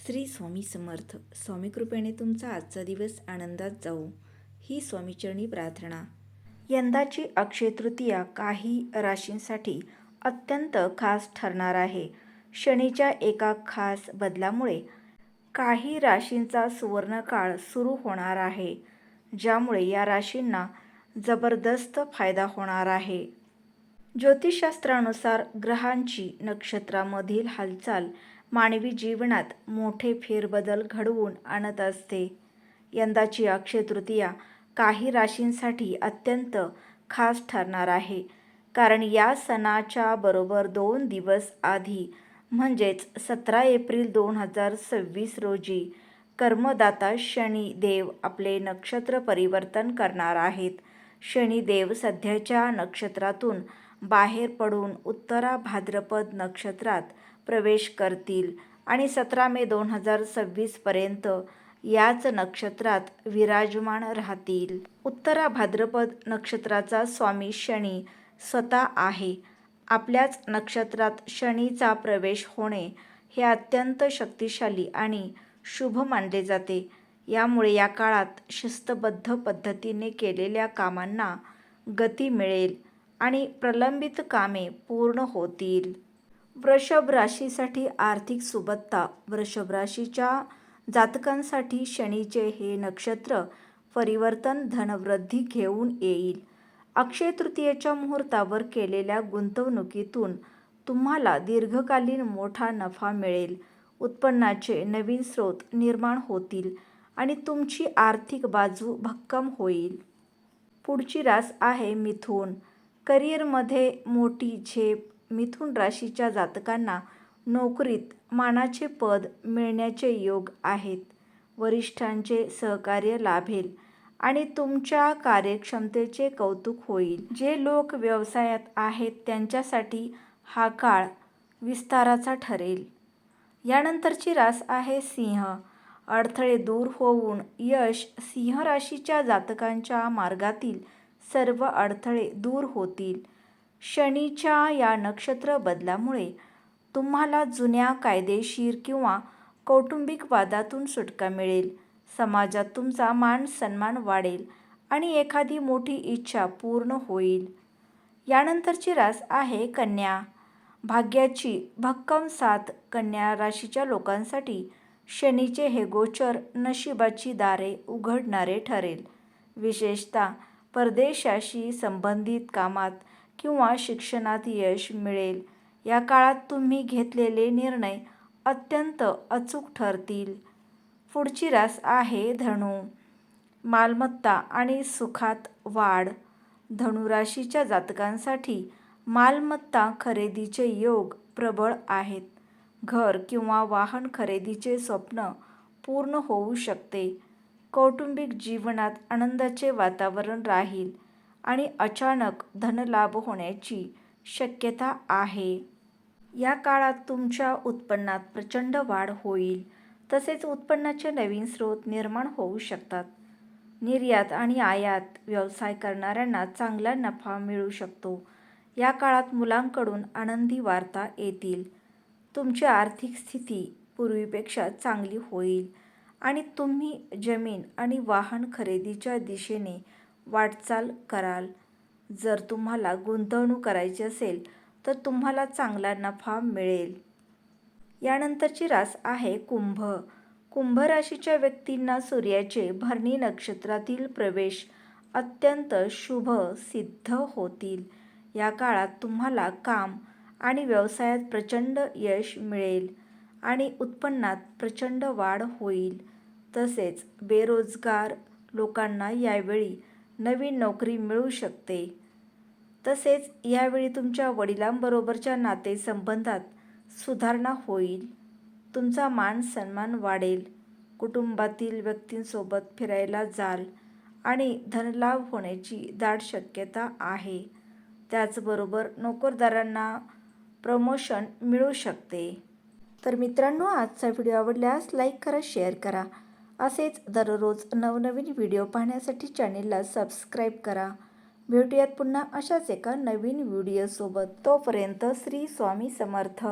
श्री स्वामी समर्थ. स्वामी कृपेने तुमचा आजचा दिवस आनंदात जाऊ ही स्वामीचरणी प्रार्थना. यंदाची अक्षय तृतीया काही राशींसाठी अत्यंत खास ठरणार आहे. शनीच्या एका खास बदलामुळे काही राशींचा सुवर्णकाळ सुरू होणार आहे, ज्यामुळे या राशींना जबरदस्त फायदा होणार आहे. ज्योतिषशास्त्रानुसार ग्रहांची नक्षत्रामधील हालचाल मानवी जीवनात मोठे फेरबदल घडवून आणत असते. यंदाची अक्षय तृतीया काही राशींसाठी अत्यंत खास ठरणार आहे, कारण या सणाच्या बरोबर 2 दिवस आधी म्हणजेच 17 एप्रिल 2026 रोजी कर्मदाता शनिदेव आपले नक्षत्र परिवर्तन करणार आहेत. शनिदेव सध्याच्या नक्षत्रातून बाहेर पडून उत्तरा भाद्रपद नक्षत्रात प्रवेश करतील आणि 17 मे 2026 पर्यंत याच नक्षत्रात विराजमान राहतील. उत्तरा भाद्रपद नक्षत्राचा स्वामी शनी स्वतः आहे. आपल्याच नक्षत्रात शनीचा प्रवेश होणे हे अत्यंत शक्तिशाली आणि शुभ मानले जाते. यामुळे या काळात शिस्तबद्ध पद्धतीने केलेल्या कामांना गती मिळेल आणि प्रलंबित कामे पूर्ण होतील. वृषभ राशीसाठी आर्थिक सुबत्ता. वृषभ राशीच्या जातकांसाठी शनीचे हे नक्षत्र परिवर्तन धनवृद्धी घेऊन येईल. अक्षय तृतीयेच्या मुहूर्तावर केलेल्या गुंतवणुकीतून तुम्हाला दीर्घकालीन मोठा नफा मिळेल. उत्पन्नाचे नवीन स्रोत निर्माण होतील आणि तुमची आर्थिक बाजू भक्कम होईल. पुढची रास आहे मिथुन. करिअरमध्ये मोठी झेप. मिथुन राशीच्या जातकांना नोकरीत मानाचे पद मिळण्याचे योग आहेत. वरिष्ठांचे सहकार्य लाभेल आणि तुमच्या कार्यक्षमतेचे कौतुक होईल. जे लोक व्यवसायात आहेत त्यांच्यासाठी हा काळ विस्ताराचा ठरेल. यानंतरची रास आहे सिंह. अडथळे दूर होऊन यश. सिंह राशीच्या जातकांच्या मार्गातील सर्व अडथळे दूर होतील. शनीच्या या नक्षत्र बदलामुळे तुम्हाला जुन्या कायदेशीर किंवा कौटुंबिक वादातून सुटका मिळेल. समाजात तुमचा मान सन्मान वाढेल आणि एखादी मोठी इच्छा पूर्ण होईल. यानंतरची रास आहे कन्या. भाग्याची भक्कम साथ. कन्या राशीच्या लोकांसाठी शनीचे हे गोचर नशिबाची दारे उघडणारे ठरेल. विशेषतः परदेशाशी संबंधित कामात किंवा शिक्षणात यश मिळेल. या काळात तुम्ही घेतलेले निर्णय अत्यंत अचूक ठरतील. पुढची रास आहे धनु. मालमत्ता आणि सुखात वाढ. धनु राशीच्या जातकांसाठी मालमत्ता खरेदीचे योग प्रबळ आहेत. घर किंवा वाहन खरेदीचे स्वप्न पूर्ण होऊ शकते. कौटुंबिक जीवनात आनंदाचे वातावरण राहील आणि अचानक धनलाभ होण्याची शक्यता आहे. या काळात तुमच्या उत्पन्नात प्रचंड वाढ होईल. तसेच उत्पन्नाचे नवीन स्रोत निर्माण होऊ शकतात. निर्यात आणि आयात व्यवसाय करणाऱ्यांना चांगला नफा मिळू शकतो. या काळात मुलांकडून आनंदी वार्ता येतील. तुमची आर्थिक स्थिती पूर्वीपेक्षा चांगली होईल आणि तुम्ही जमीन आणि वाहन खरेदीच्या दिशेने वाटचाल कराल. जर तुम्हाला गुंतवणूक करायची असेल तर तुम्हाला चांगला नफा मिळेल. यानंतरची रास आहे कुंभ. कुंभ राशीच्या व्यक्तींना सूर्याचे भरणी नक्षत्रातील प्रवेश अत्यंत शुभ सिद्ध होतील. या काळात तुम्हाला काम आणि व्यवसायात प्रचंड यश मिळेल आणि उत्पन्नात प्रचंड वाढ होईल. तसेच बेरोजगार लोकांना यावेळी नवीन नोकरी मिळू शकते. तसेच यावेळी तुमच्या वडिलांबरोबरच्या नातेसंबंधात सुधारणा होईल. तुमचा मान सन्मान वाढेल. कुटुंबातील व्यक्तींसोबत फिरायला जाल आणि धनलाभ होण्याची दाट शक्यता आहे. त्याचबरोबर नोकरदारांना प्रमोशन मिळू शकते. तर मित्रांनो, आजचा व्हिडिओ आवडल्यास लाईक करा, शेअर करा. असेच दररोज नवनवीन व्हिडिओ पाहण्यासाठी चॅनेलला सबस्क्राईब करा. भेटूयात पुन्हा अशाच एका नवीन व्हिडिओसोबत. तोपर्यंत श्री स्वामी समर्थ.